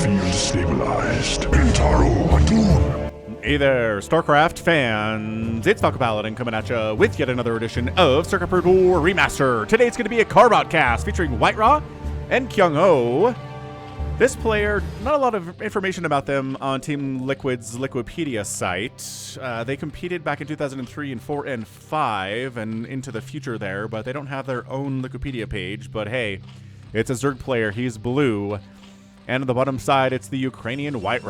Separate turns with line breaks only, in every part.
Field stabilized. Intaro Atun.
Hey there, StarCraft fans! It's Falcon Paladin coming at you with yet another edition of StarCraft War Remaster. Today it's going to be a Carbot cast featuring White and KyunghO. This player, not a lot of information about them on Team Liquid's Liquipedia site. They competed back in 2003 and 4 and 5 and into the future there, but they don't have their own Liquipedia page. But hey, it's a Zerg player. He's blue. And on the bottom side, it's the Ukrainian White.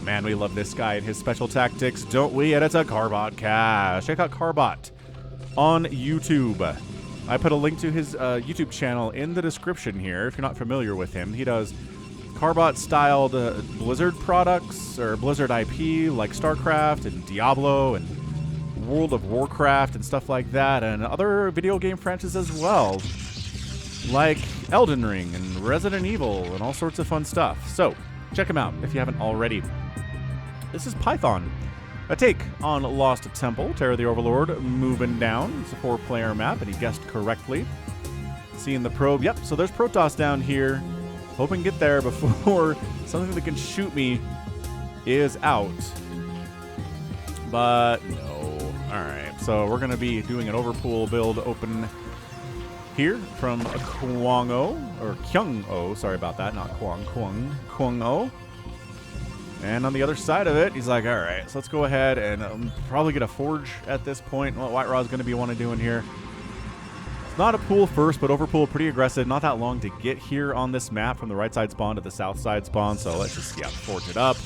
Man, we love this guy and his special tactics, don't we? And it's a Carbot cast. Check out Carbot on YouTube. I put a link to his YouTube channel in the description here if you're not familiar with him. He does Carbot-styled Blizzard products, or Blizzard IP, like StarCraft and Diablo and World of Warcraft and stuff like that, and other video game franchises as well, like Elden Ring and Resident Evil and all sorts of fun stuff. So, check him out if you haven't already. This is Python, a take on Lost Temple, Terror of the Overlord, moving down. It's a 4-player map, and he guessed correctly. Seeing the probe, yep, so there's Protoss down here. Hoping to get there before something that can shoot me is out. But no. Alright, so we're going to be doing an overpool build open here from KyunghO, or KyunghO, sorry about that, not KyunghO. And on the other side of it, he's like, alright, so let's go ahead and probably get a forge at this point. What White is going to be want to doing here. Not a pool first, but overpool pretty aggressive. Not that long to get here on this map from the right side spawn to the south side spawn. So let's just, yeah, forge it up.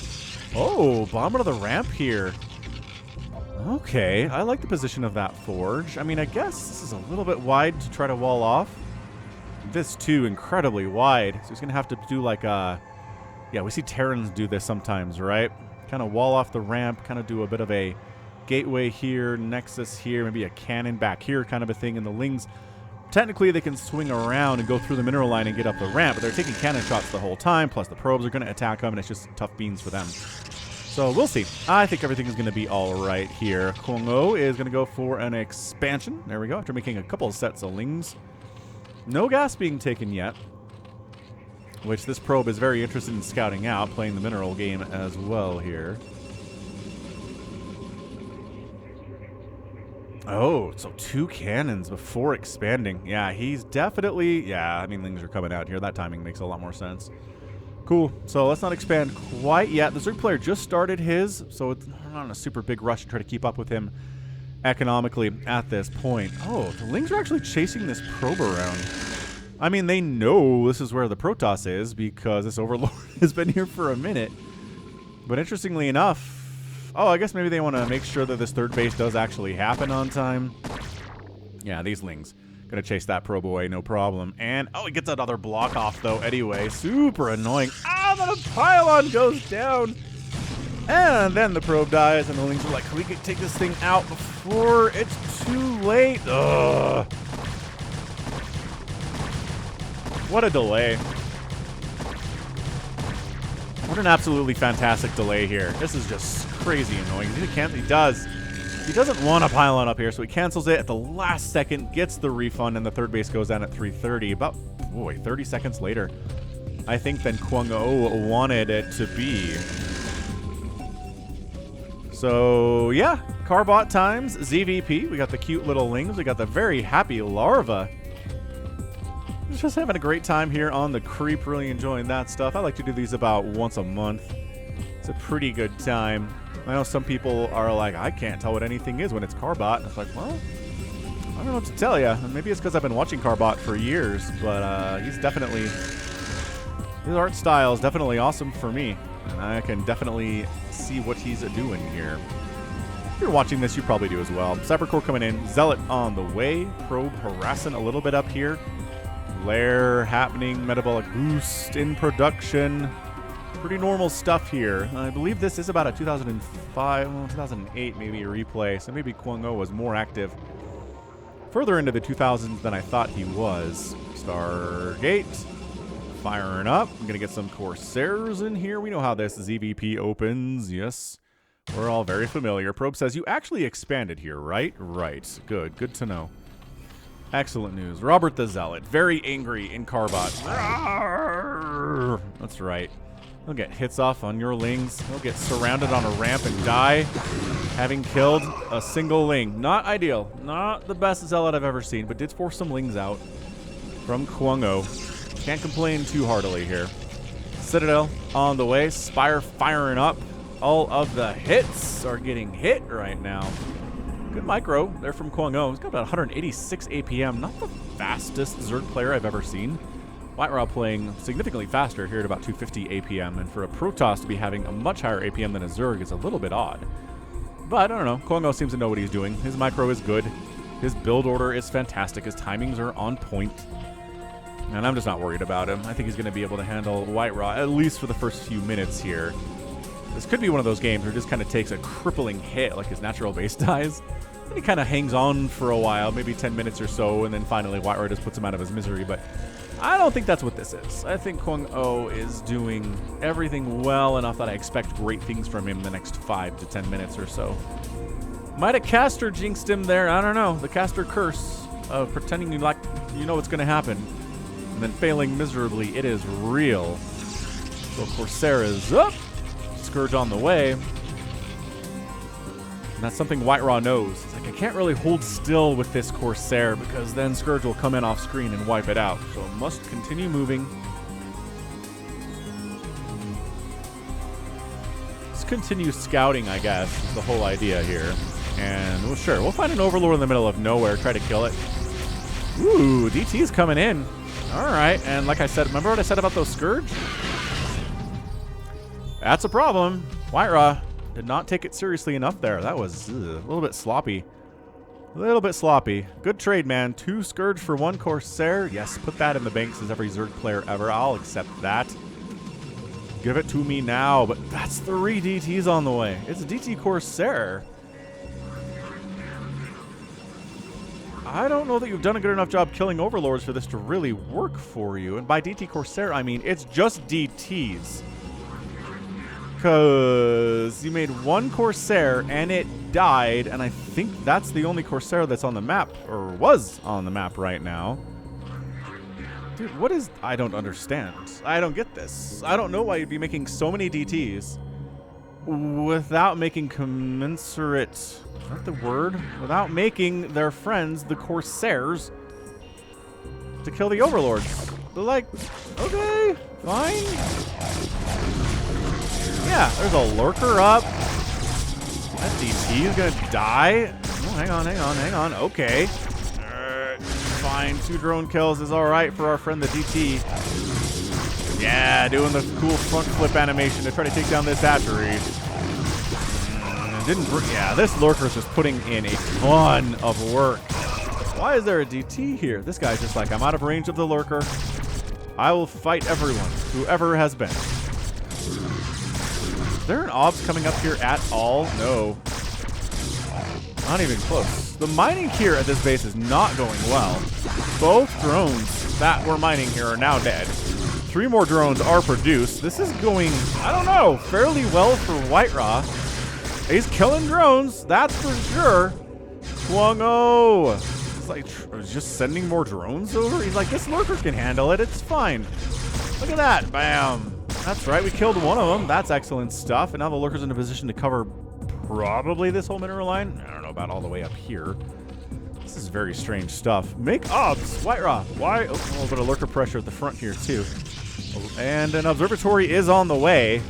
Oh, bomb to the ramp here. Okay, I like the position of that forge. I mean, I guess this is a little bit wide to try to wall off. This, too, incredibly wide. So he's going to have to do like a... Yeah, we see Terrans do this sometimes, right? Kind of wall off the ramp, kind of do a bit of a gateway here, nexus here, maybe a cannon back here kind of a thing. And the Lings... Technically, they can swing around and go through the mineral line and get up the ramp, but they're taking cannon shots the whole time, plus the probes are going to attack them, and it's just tough beans for them. So we'll see. I think everything is going to be all right here. KyunghO is going to go for an expansion. There we go, after making a couple of sets of Lings. No gas being taken yet, which this probe is very interested in scouting out, playing the mineral game as well here. Oh, so 2 cannons before expanding. Yeah, he's definitely... Yeah, I mean, Lings are coming out here. That timing makes a lot more sense. Cool. So let's not expand quite yet. The Zerg player just started his, so it's not in a super big rush to try to keep up with him economically at this point. Oh, the Lings are actually chasing this probe around. I mean, they know this is where the Protoss is because this Overlord has been here for a minute. But interestingly enough... Oh, I guess maybe they want to make sure that this third base does actually happen on time. Yeah, these Lings. Gonna chase that probe away, no problem. And, oh, he gets another block off, though, anyway. Super annoying. Ah, the pylon goes down. And then the probe dies, and the Lings are like, can we take this thing out before it's too late? Ugh. What a delay. What an absolutely fantastic delay here. This is just crazy annoying. He doesn't want a pylon up here, so he cancels it at the last second, gets the refund, and the third base goes down at 3:30. About, boy, 30 seconds later, I think, than KyunghO wanted it to be. So, yeah, Carbot times ZVP. We got the cute little Lings. We got the very happy larva. Just having a great time here on the creep, really enjoying that stuff. I like to do these about once a month. It's a pretty good time. I know some people are like, I can't tell what anything is when it's Carbot. And it's like, well, I don't know what to tell you. Maybe it's because I've been watching Carbot for years, but he's definitely, his art style is definitely awesome for me. And I can definitely see what he's doing here. If you're watching this, you probably do as well. Cybercore coming in, Zealot on the way, Probe harassing a little bit up here. Lair happening, metabolic boost in production. Pretty normal stuff here. I believe this is about a 2005, well, 2008 maybe a replay, so maybe KyunghO was more active further into the 2000s than I thought he was. Stargate, firing up. I'm going to get some Corsairs in here. We know how this ZVP opens, yes. We're all very familiar. Probe says, you actually expanded here, right? Right. Good. Good to know. Excellent news. Robert the Zealot, very angry in Carbot. That's right. He'll get hits off on your lings. He'll get surrounded on a ramp and die, having killed a single ling. Not ideal. Not the best zealot I've ever seen, but did force some lings out from KyunghO. Can't complain too heartily here. Citadel on the way. Spire firing up. All of the hits are getting hit right now. Good micro there from KyunghO. He's got about 186 APM. Not the fastest Zerg player I've ever seen. White playing significantly faster here at about 250 APM. And for a Protoss to be having a much higher APM than a Zerg is a little bit odd. But I don't know. KyunghO seems to know what he's doing. His micro is good. His build order is fantastic. His timings are on point. And I'm just not worried about him. I think he's going to be able to handle White at least for the first few minutes here. This could be one of those games where he just kind of takes a crippling hit, like his natural base dies. And he kind of hangs on for a while, maybe 10 minutes or so, and then finally White just puts him out of his misery. But I don't think that's what this is. I think KyunghO is doing everything well enough that I expect great things from him in the next 5 to 10 minutes or so. Might have caster jinxed him there. I don't know. The caster curse of pretending you know what's going to happen and then failing miserably. It is real. So Corsair is up. Scourge on the way. And that's something White knows. It's like, I can't really hold still with this Corsair because then Scourge will come in off screen and wipe it out. So must continue moving. Let's continue scouting, I guess, is the whole idea here. And, well, sure, we'll find an Overlord in the middle of nowhere, try to kill it. Ooh, DT's coming in. All right, and like I said, remember what I said about those Scourge? That's a problem. White did not take it seriously enough there. That was a little bit sloppy. A little bit sloppy. Good trade, man. 2 Scourge for 1 Corsair. Yes, put that in the bank, says every Zerg player ever. I'll accept that. Give it to me now. But that's 3 DTs on the way. It's a DT Corsair. I don't know that you've done a good enough job killing Overlords for this to really work for you. And by DT Corsair, I mean it's just DTs. Because you made 1 Corsair and it died, and I think that's the only Corsair that's on the map, or was on the map right now. Dude, what is... I don't understand. I don't get this. I don't know why you'd be making so many DTs without making commensurate... Is that the word? Without making their friends, the Corsairs, to kill the Overlords. They're like, okay, fine. Yeah, there's a lurker up. That DT is gonna die. Oh, hang on. Okay. Fine, 2 drone kills is all right for our friend the DT. Yeah, doing the cool front flip animation to try to take down this hatchery. Yeah, this lurker's just putting in a ton of work. Why is there a DT here? This guy's just like, I'm out of range of the lurker. I will fight everyone, whoever has been. Is there an obs coming up here at all? No. Not even close. The mining here at this base is not going well. Both drones that were mining here are now dead. 3 more drones are produced. This is going, I don't know, fairly well for White He's killing drones, that's for sure. KyunghO. He's like, just sending more drones over? He's like, this lurker can handle it, it's fine. Look at that, bam. That's right, we killed one of them. That's excellent stuff. And now the lurker's in a position to cover probably this whole mineral line. I don't know about all the way up here. This is very strange stuff. Make obs, White Why? Oh, a little bit of lurker pressure at the front here too. And an observatory is on the way.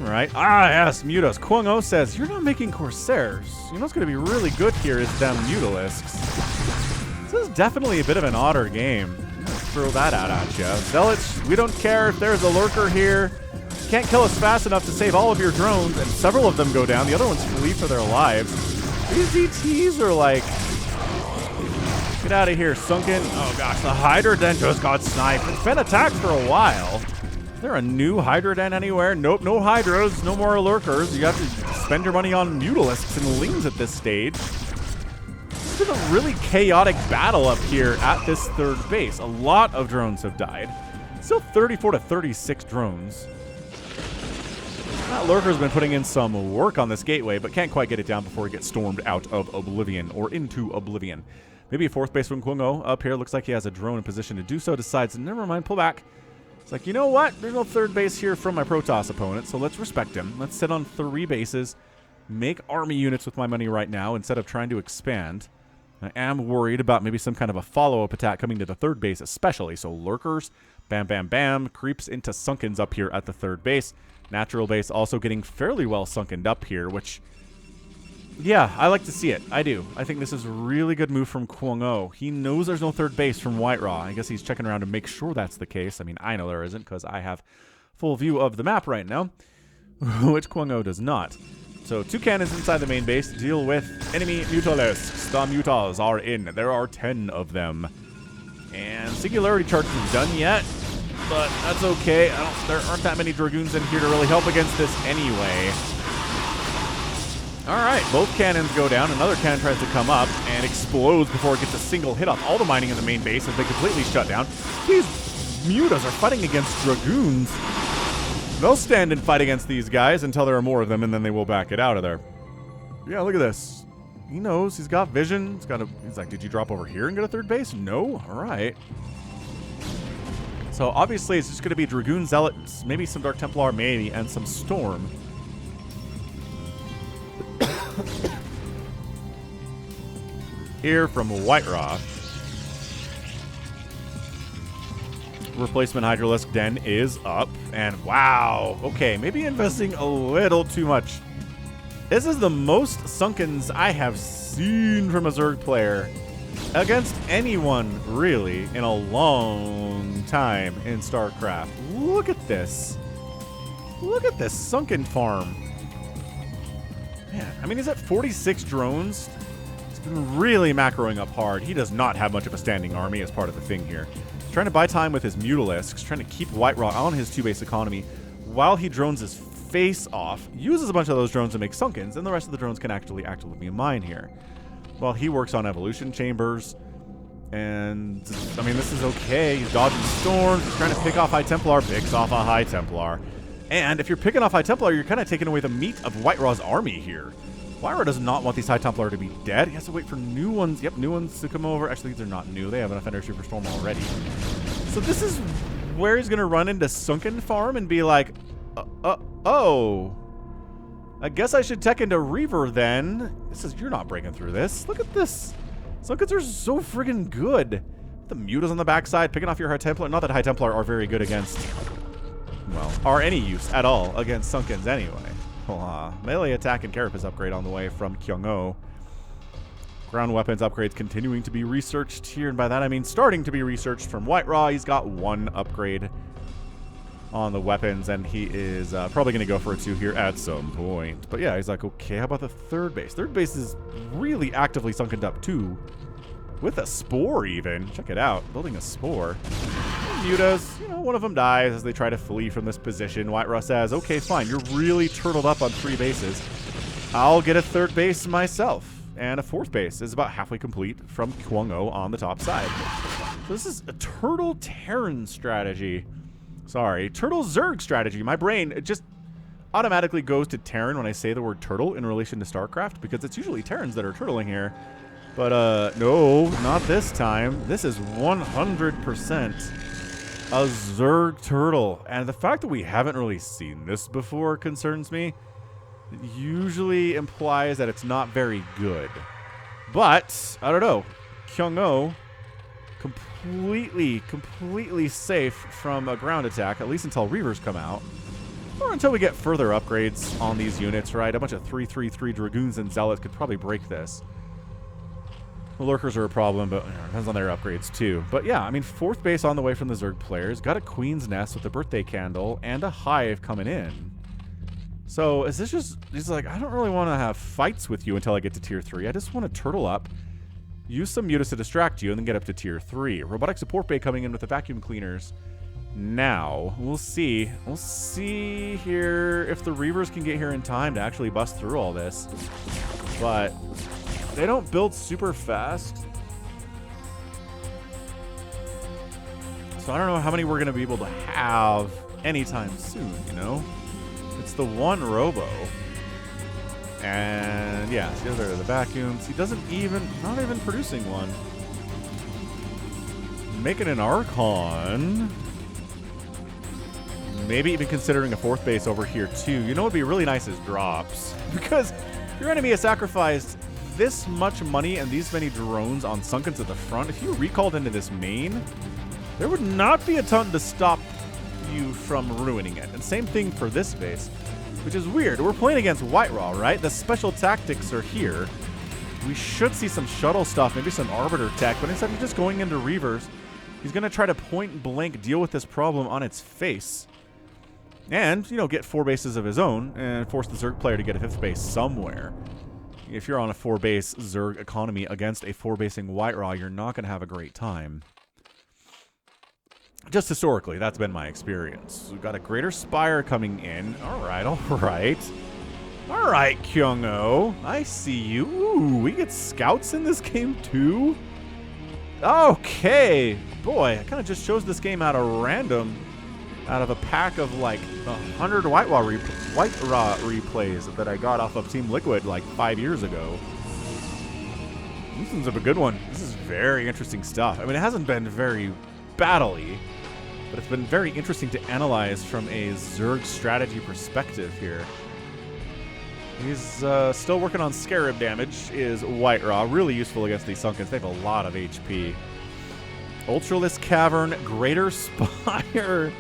All right. Ah, yes, Mutas. KyunghO says, you're not making Corsairs. You know what's going to be really good here is them Mutalisks. This is definitely a bit of an odder game. Throw that out at you. Zealots, we don't care if there's a lurker here. You can't kill us fast enough to save all of your drones, and several of them go down. The other ones flee for their lives. These DTs are like... Get out of here, Sunken. Oh gosh, the Hydra Den just got sniped. It's been attacked for a while. Is there a new Hydra Den anywhere? Nope, no Hydras, no more lurkers. You have to spend your money on Mutalisks and Lings at this stage. This is a really chaotic battle up here at this 3rd base. A lot of drones have died. Still 34 to 36 drones. That lurker's been putting in some work on this gateway, but can't quite get it down before it gets stormed out of oblivion, or into oblivion. Maybe a 4th base from KyunghO up here. Looks like he has a drone in position to do so. Decides, never mind, pull back. It's like, you know what? There's no third base here from my Protoss opponent, so let's respect him. Let's sit on 3 bases, make army units with my money right now instead of trying to expand. I am worried about maybe some kind of a follow-up attack coming to the third base especially. So lurkers, bam, bam, bam, creeps into sunkens up here at the third base. Natural base also getting fairly well sunkened up here, which, yeah, I like to see it. I do. I think this is a really good move from KyunghO. He knows there's no third base from White Raw. I guess he's checking around to make sure that's the case. I mean, I know there isn't because I have full view of the map right now, which KyunghO does not. So 2 cannons inside the main base to deal with enemy mutalisks. The mutas are in. There are 10 of them. And Singularity Charge isn't done yet, but that's okay. There aren't that many Dragoons in here to really help against this anyway. Alright, both cannons go down. Another cannon tries to come up and explodes before it gets a single hit off all the mining in the main base as they completely shut down. These mutas are fighting against Dragoons. They'll stand and fight against these guys until there are more of them, and then they will back it out of there. Yeah, look at this. He knows. He's got vision. He's like, did you drop over here and get a third base? No? All right. So obviously it's just going to be Dragoon Zealots, maybe some Dark Templar, maybe, and some Storm. Here from White Raw. Replacement Hydralisk Den is up, and wow, okay, maybe investing a little too much. This is the most sunkens I have seen from a Zerg player against anyone, really, in a long time in StarCraft. Look at this. Look at this sunken farm. Man, I mean, he's at 46 drones. He's been really macroing up hard. He does not have much of a standing army as part of the thing here. Trying to buy time with his Mutalisks, trying to keep White Raw on his 2-base economy while he drones his face off, uses a bunch of those drones to make sunkens, and the rest of the drones can actually actively mine here. While he works on evolution chambers, and, I mean, this is okay. He's dodging storms, he's trying to pick off High Templar, picks off a High Templar. And if you're picking off High Templar, you're kind of taking away the meat of White Raw's army here. White Raw does not want these High Templar to be dead. He has to wait for new ones. Yep, new ones to come over. Actually, these are not new. They have an Offender Superstorm already. So this is where he's going to run into Sunken Farm and be like, oh, I guess I should tech into Reaver then. This is, you're not breaking through this. Look at this. Sunkens are so friggin' good. The Mutas on the backside, picking off your High Templar. Not that High Templar are very good against, well, are any use at all against Sunkens anyway. Melee attack and carapace upgrade on the way from KyunghO. Ground weapons upgrades continuing to be researched here, and by that I mean starting to be researched from White Raw. He's got 1 upgrade on the weapons, and he is probably going to go for a 2 here at some point. But yeah, he's like, okay, how about the third base? Third base is really actively sunken up too, with a spore even. Check it out, building a spore. Mutas, you know, one of them dies as they try to flee from this position. White Raw says, okay, fine, you're really turtled up on 3 bases. I'll get a third base myself. And a 4th base is about halfway complete from KyunghO on the top side. So this is a Turtle Terran strategy. Sorry, Turtle Zerg strategy. My brain, it just automatically goes to Terran when I say the word turtle in relation to StarCraft, because it's usually Terrans that are turtling here. But no, not this time. This is 100% a Zerg turtle. And the fact that we haven't really seen this before concerns me. It usually implies that it's not very good. But, I don't know. KyunghO, completely safe from a ground attack, at least until Reavers come out. Or until we get further upgrades on these units, right? A bunch of 3/3/3 Dragoons and Zealots could probably break this. The Lurkers are a problem, but it depends on their upgrades too. But yeah, I mean, 4th base on the way from the Zerg players. Got a Queen's Nest with a Birthday Candle and a Hive coming in. So is this just, he's like, I don't really want to have fights with you until I get to tier 3. I just want to turtle up, use some mutas to distract you, and then get up to tier 3. Robotic Support Bay coming in with the vacuum cleaners. Now, we'll see. We'll see here if the Reavers can get here in time to actually bust through all this. But they don't build super fast. So I don't know how many we're going to be able to have anytime soon, you know? It's the 1 Robo. And yeah, see, there are the vacuums. He doesn't even, not even producing one. Making an Archon. maybe even considering a 4th base over here too. You know what would be really nice is drops. Because your enemy has sacrificed this much money and these many drones on Sunkens at the front. If you recalled into this main, there would not be a ton to stop you from ruining it. And same thing for this base, which is weird. We're playing against Whiteraw, right? The special tactics are here. We should see some shuttle stuff, maybe some Arbiter tech, but instead of just going into Reavers, he's going to try to point blank deal with this problem on its face. And, you know, get 4 bases of his own and force the Zerg player to get a 5th base somewhere. If you're on a 4-base Zerg economy against a 4-basing Whiteraw, you're not going to have a great time. Just historically, that's been my experience. We've got a Greater Spire coming in. All right, all right. All right, KyunghO. I see you. Ooh, we get scouts in this game too? Okay. Boy, I kind of just chose this game out of random. Out of a pack of like 100 Whiteraw replays that I got off of Team Liquid like 5 years ago. This one's a good one. This is very interesting stuff. I mean, it hasn't been very battle-y, but it's been very interesting to analyze from a Zerg strategy perspective here. He's still working on Scarab damage, is Whiteraw. Really useful against these Sunkens. They have a lot of HP. Ultralisk Cavern, Greater Spire.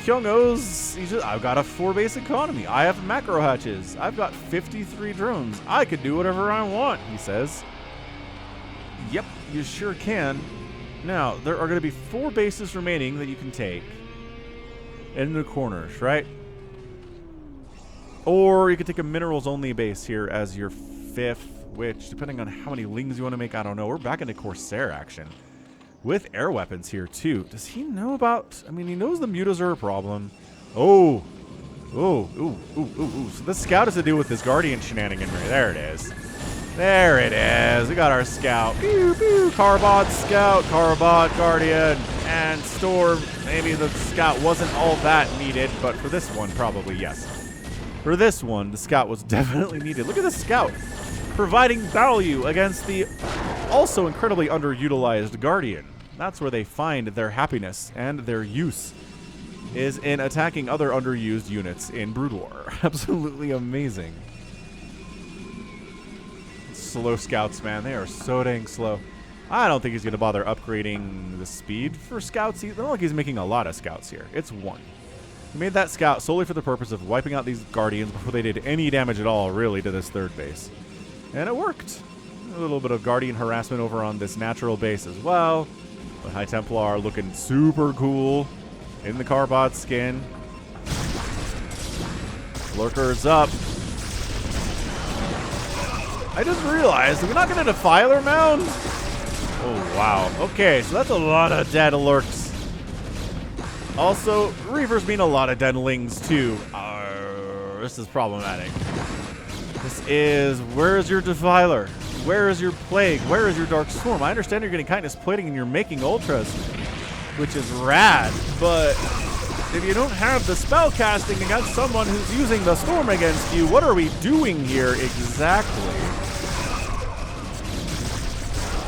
KyunghO's, I've got a 4-base economy. I have macro hatches. I've got 53 drones. I could do whatever I want, he says. Yep, you sure can. Now, there are going to be 4 bases remaining that you can take in the corners, right? Or you could take a minerals-only base here as your 5th, which, depending on how many lings you want to make, I don't know. We're back into Corsair action. With air weapons here, too. Does he know about... I mean, he knows the mutas are a problem. Oh. Oh. Ooh. Ooh. Ooh. Ooh. So this scout has to do with this Guardian shenaniganry. There it is. There it is. We got our scout. Pew, pew. Carbot, scout, Carbot, Guardian, and Storm. Maybe the scout wasn't all that needed, but for this one, probably yes. For this one, the scout was definitely needed. Look at the scout. Providing value against the also incredibly underutilized Guardian. That's where they find their happiness and their use, is in attacking other underused units in Brood War. Absolutely amazing. Slow scouts, man. They are so dang slow. I don't think he's going to bother upgrading the speed for scouts. It's not like he's making a lot of scouts here. It's 1. He made that scout solely for the purpose of wiping out these Guardians before they did any damage at all, really, to this 3rd base. And it worked. A little bit of Guardian harassment over on this natural base as well. The High Templar looking super cool in the Carbot skin. Lurkers up. I just realized we're not going to Defiler Mound. Oh, wow. Okay, so that's a lot of dead lurks. Also, Reavers mean a lot of deadlings, too. This is problematic. This is... Where is your Defiler? Where is your Plague? Where is your Dark Storm? I understand you're getting Kindness Plating and you're making Ultras, which is rad, but if you don't have the spell casting against someone who's using the Storm against you, what are we doing here exactly?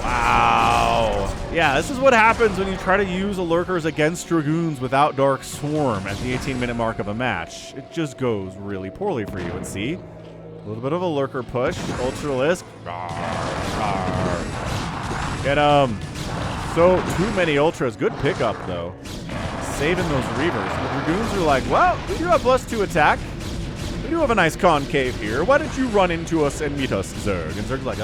Wow. Yeah, this is what happens when you try to use a Lurkers against Dragoons without Dark Swarm at the 18-minute mark of a match. It just goes really poorly for you. And see? A little bit of a Lurker push. Ultralisk. Get him. So, too many Ultras. Good pickup, though. Saving those Reavers. The Dragoons are like, well, we do have +2 attack. We do have a nice concave here. Why don't you run into us and meet us, Zerg? And Zerg's like,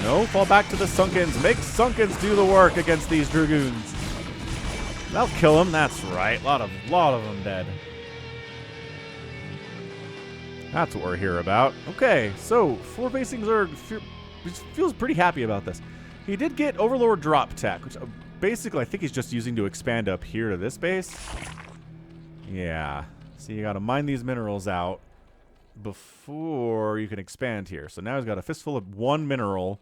no, fall back to the Sunkens. Make Sunkens do the work against these Dragoons. That'll kill them. That's right. Lot of them dead. That's what we're here about. Okay, so 4-basing Zerg feels pretty happy about this. He did get Overlord drop tech, which basically I think he's just using to expand up here to this base. Yeah. So you got to mine these minerals out before you can expand here. So now he's got a fistful of 1 mineral.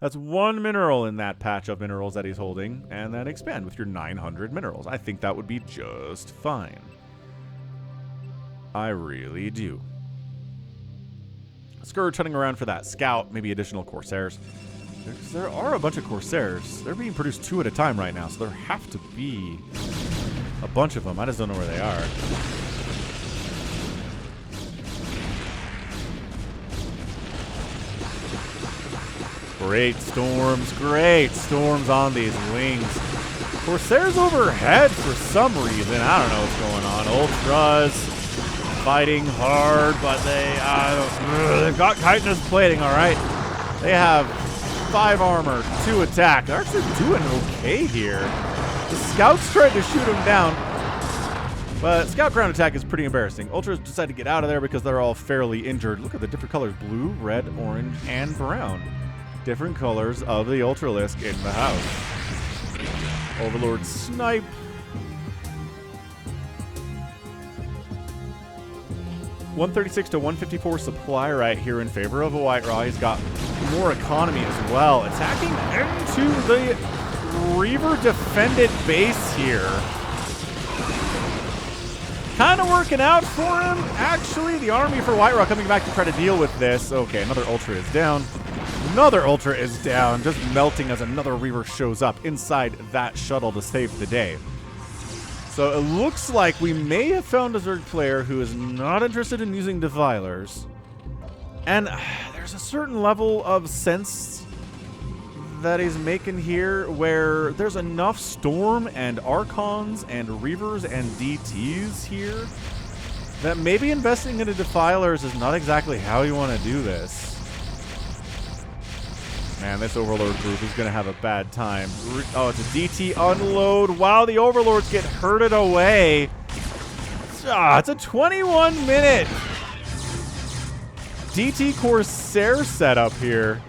That's 1 mineral in that patch of minerals that he's holding, and then expand with your 900 minerals. I think that would be just fine. I really do. Scourge hunting around for that scout, maybe additional Corsairs. There are a bunch of Corsairs. They're being produced 2 at a time right now, so there have to be a bunch of them. I just don't know where they are. Great storms on these wings. Corsairs overhead for some reason. I don't know what's going on. Ultras fighting hard, but they've got chitinous plating, all right. They have 5 armor, 2 attack. They're actually doing okay here. The scouts tried to shoot them down, but scout ground attack is pretty embarrassing. Ultras decide to get out of there because they're all fairly injured. Look at the different colors: blue, red, orange, and brown. Different colors of the Ultralisk in the house. Overlord snipe. $136 to $154 supply right here in favor of a Whiterot. He's got more economy as well. Attacking into the Reaver defended base here. Kind of working out for him. Actually, the army for Whiterot coming back to try to deal with this. Okay, another Ultra is down. Another Ultra is down, just melting as another Reaver shows up inside that shuttle to save the day. So it looks like we may have found a Zerg player who is not interested in using Defilers. And there's a certain level of sense that he's making here where there's enough Storm and Archons and Reavers and DTs here that maybe investing into Defilers is not exactly how you want to do this. Man, this Overlord group is going to have a bad time. Oh, it's a DT unload. Wow, the Overlords get herded away. It's a 21-minute DT Corsair setup here.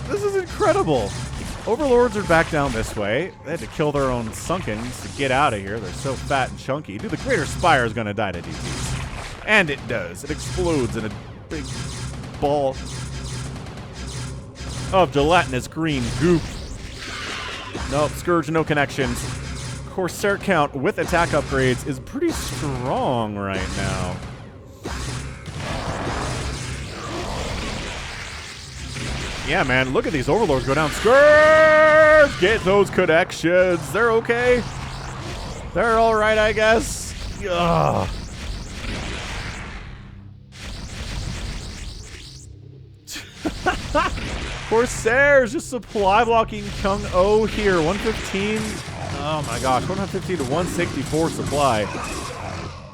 This is incredible. Overlords are back down this way. They had to kill their own Sunkens to get out of here. They're so fat and chunky. Dude, the Greater Spire is going to die to DTs. And it does. It explodes in a big ball of gelatinous green goop. Nope, Scourge, no connections. Corsair count with attack upgrades is pretty strong right now. Yeah, man, look at these Overlords go down. Scourge! Get those connections. They're okay. They're all right, I guess. Ugh. Corsairs just supply blocking KyunghO here. 115. Oh my gosh, 115 to 164 supply.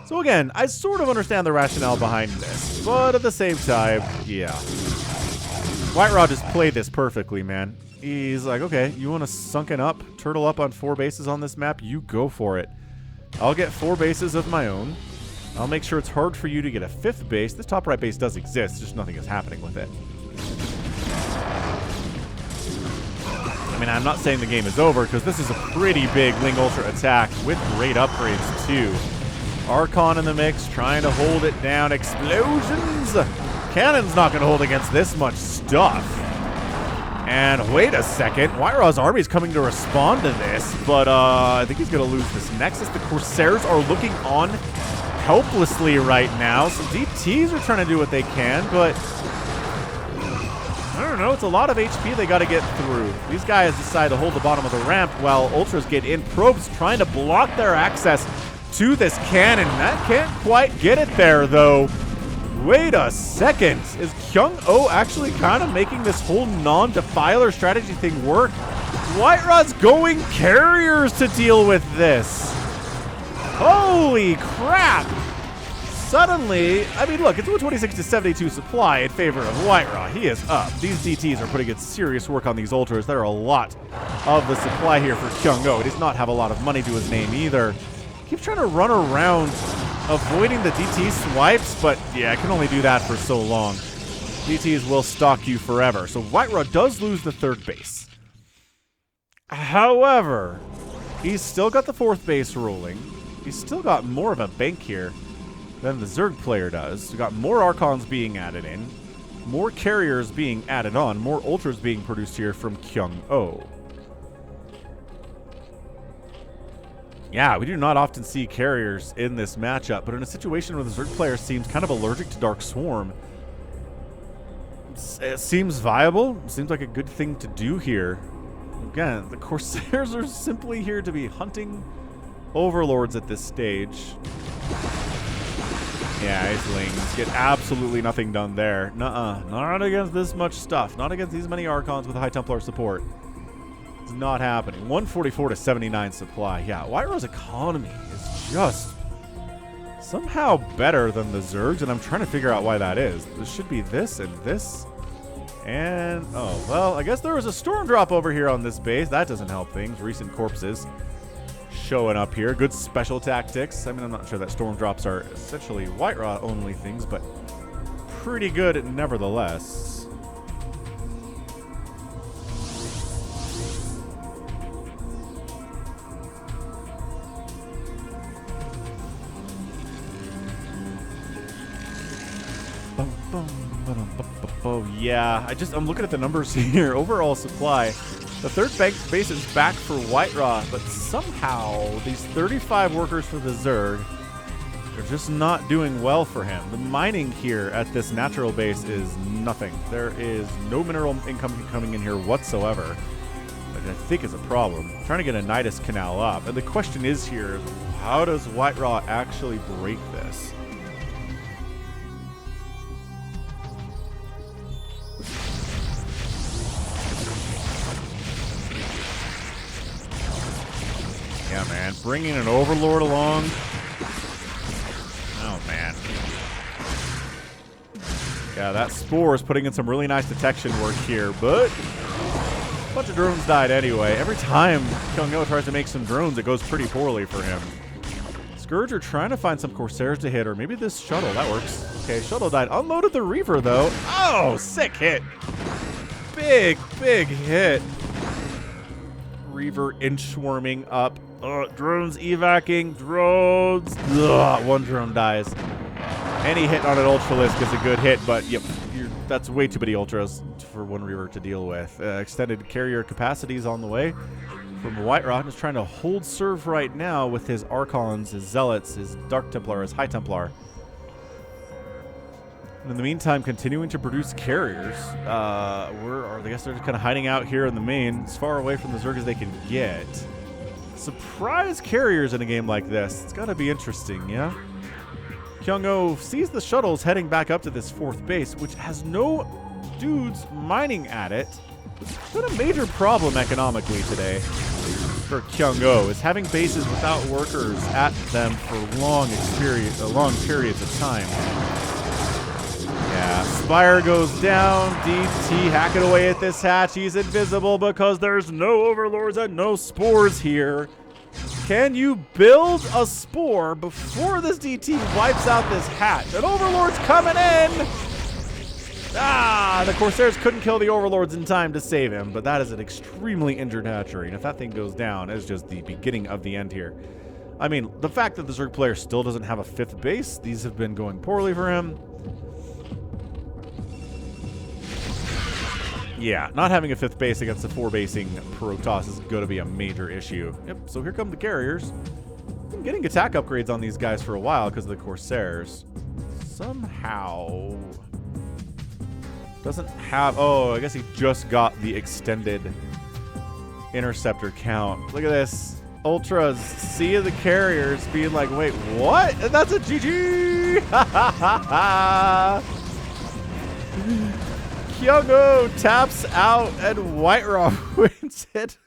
So again, I sort of understand the rationale behind this, but at the same time, yeah. Whiterot just played this perfectly, man. He's like, okay, you want to sunken up, turtle up on 4 bases on this map? You go for it. I'll get 4 bases of my own. I'll make sure it's hard for you to get a 5th base. This top right base does exist, just nothing is happening with it. I mean, I'm not saying the game is over, because this is a pretty big Ling Ultra attack with great upgrades, too. Archon in the mix, trying to hold it down. Explosions! Cannon's not going to hold against this much stuff. And wait a second, Whiterot's army is coming to respond to this, but I think he's going to lose this Nexus. The Corsairs are looking on helplessly right now. Some DTs are trying to do what they can, but I don't know, it's a lot of HP they got to get through. These guys decide to hold the bottom of the ramp while Ultras get in. Probes trying to block their access to this cannon. That can't quite get it there, though. Wait a second. Is KyunghO actually kind of making this whole non-defiler strategy thing work? Whiterot's going carriers to deal with this. Holy crap. Suddenly, I mean, look, it's 126 to 72 supply in favor of Whiterot. He is up. These DTs are putting in serious work on these Ultras. There are a lot of the supply here for KyunghO. He does not have a lot of money to his name either. Keeps trying to run around avoiding the DT swipes, but yeah, I can only do that for so long. DTs will stalk you forever. So Whiterot does lose the 3rd base. However, he's still got the 4th base rolling. He's still got more of a bank here than the Zerg player does. We've got more Archons being added in, more carriers being added on, more Ultras being produced here from KyunghO. Yeah, we do not often see carriers in this matchup, but in a situation where the Zerg player seems kind of allergic to Dark Swarm, it seems viable. It seems like a good thing to do here. Again, the Corsairs are simply here to be hunting Overlords at this stage. Yeah, Acelings get absolutely nothing done there. Nuh-uh. Not against this much stuff. Not against these many Archons with High Templar support. It's not happening. 144 to 79 supply. Yeah, Whiteraw's economy is just somehow better than the Zerg's, and I'm trying to figure out why that is. There should be this and this. And, oh, well, I guess there was a storm drop over here on this base. That doesn't help things. Recent corpses showing up here. Good special tactics. I mean, I'm not sure that storm drops are essentially Whiteraw only things, but pretty good nevertheless. Oh yeah, I'm looking at the numbers here. Overall supply. The third base is back for Whiteraw, but somehow these 35 workers for the Zerg are just not doing well for him. The mining here at this natural base is nothing. There is no mineral income coming in here whatsoever, which I think is a problem. I'm trying to get a Nidus Canal up, and the question is here, how does Whiteraw actually break this? Yeah, man. Bringing an Overlord along. Oh, man. Yeah, that Spore is putting in some really nice detection work here, but a bunch of drones died anyway. Every time KyunghO tries to make some drones, it goes pretty poorly for him. Scourge are trying to find some Corsairs to hit, or maybe this Shuttle. That works. Okay, Shuttle died. Unloaded the Reaver, though. Oh, sick hit. Big, big hit. Reaver inchworming up. Drones evacing. Drones. Ugh, one drone dies. Any hit on an Ultralisk is a good hit, but yep, that's way too many Ultras for one Reaver to deal with. Extended carrier capacities on the way from Whiteraw. Just trying to hold serve right now with his Archons, his Zealots, his Dark Templar, his High Templar. And in the meantime, continuing to produce carriers. I guess they're just kind of hiding out here in the main, as far away from the Zerg as they can get. Surprise carriers in a game like this. It's got to be interesting, yeah? KyunghO sees the shuttles heading back up to this fourth base, which has no dudes mining at it. It's been a major problem economically today for KyunghO, is having bases without workers at them for long periods of time. Yeah, Spire goes down. DT hacking away at this hatch. He's invisible because there's no Overlords and no Spores here. Can you build a Spore before this DT wipes out this hatch? An Overlord's coming in! Ah, the Corsairs couldn't kill the Overlords in time to save him, but that is an extremely injured hatchery, and if that thing goes down, it's just the beginning of the end here. I mean, the fact that the Zerg player still doesn't have a fifth base, these have been going poorly for him. Yeah, not having a fifth base against the four-basing Protoss is going to be a major issue. Yep, so here come the carriers. Been getting attack upgrades on these guys for a while because of the Corsairs. Somehow doesn't have... Oh, I guess he just got the extended interceptor count. Look at this. Ultras see the carriers being like, wait, what? And that's a GG! Ha ha ha ha! KyunghO taps out and Whiteraw wins it.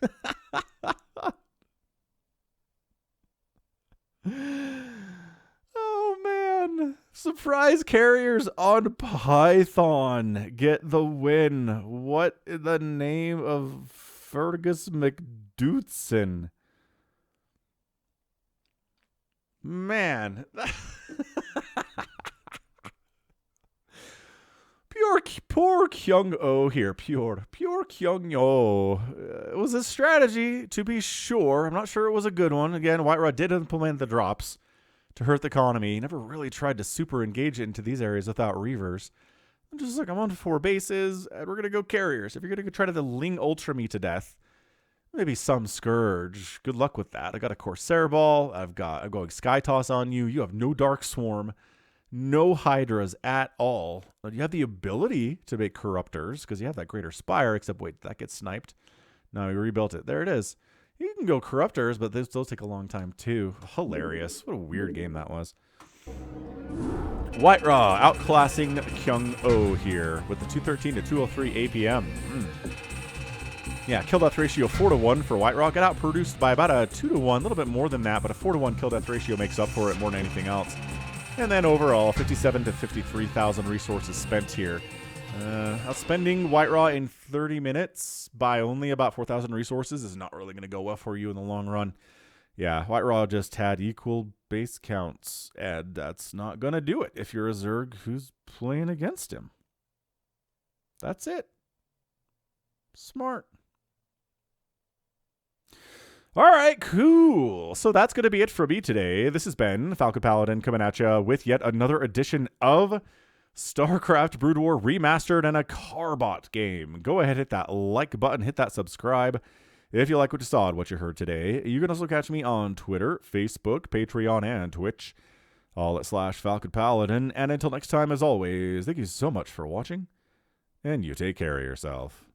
Oh man. Surprise carriers on Python get the win. What in the name of Fergus McDootson? Man. Poor KyunghO here. Pure KyunghO. It was a strategy, to be sure. I'm not sure it was a good one. Again, Whiteraw did implement the drops to hurt the economy. He never really tried to super engage into these areas without Reavers. I'm just like, I'm on 4 bases, and we're going to go carriers. If you're going to try to Ling Ultra me to death, maybe some Scourge. Good luck with that. I got a Corsair Ball. I'm going Sky Toss on you. You have no Dark Swarm. No Hydras at all. You have the ability to make Corruptors because you have that Greater Spire, except wait, that gets sniped. No, we rebuilt it. There it is. You can go Corruptors, but those take a long time too. Hilarious. What a weird game that was. Whiterah outclassing KyunghO here with the 213 to 203 APM. Yeah, kill death ratio 4-1 for Whiterah. Got outproduced by about a 2-1, a little bit more than that, but a 4-1 kill death ratio makes up for it more than anything else. And then overall, 57 to 53,000 resources spent here. Outspending Whiterah in 30 minutes by only about 4,000 resources is not really going to go well for you in the long run. Yeah, Whiterah just had equal base counts, and that's not going to do it if you're a Zerg who's playing against him. That's it. Smart. All right, cool. So that's going to be it for me today. This has been Falcon Paladin coming at you with yet another edition of StarCraft Brood War Remastered and a Carbot game. Go ahead, hit that like button, hit that subscribe. If you like what you saw and what you heard today, you can also catch me on Twitter, Facebook, Patreon, and Twitch, all at /Falcon Paladin. And until next time, as always, thank you so much for watching, and you take care of yourself.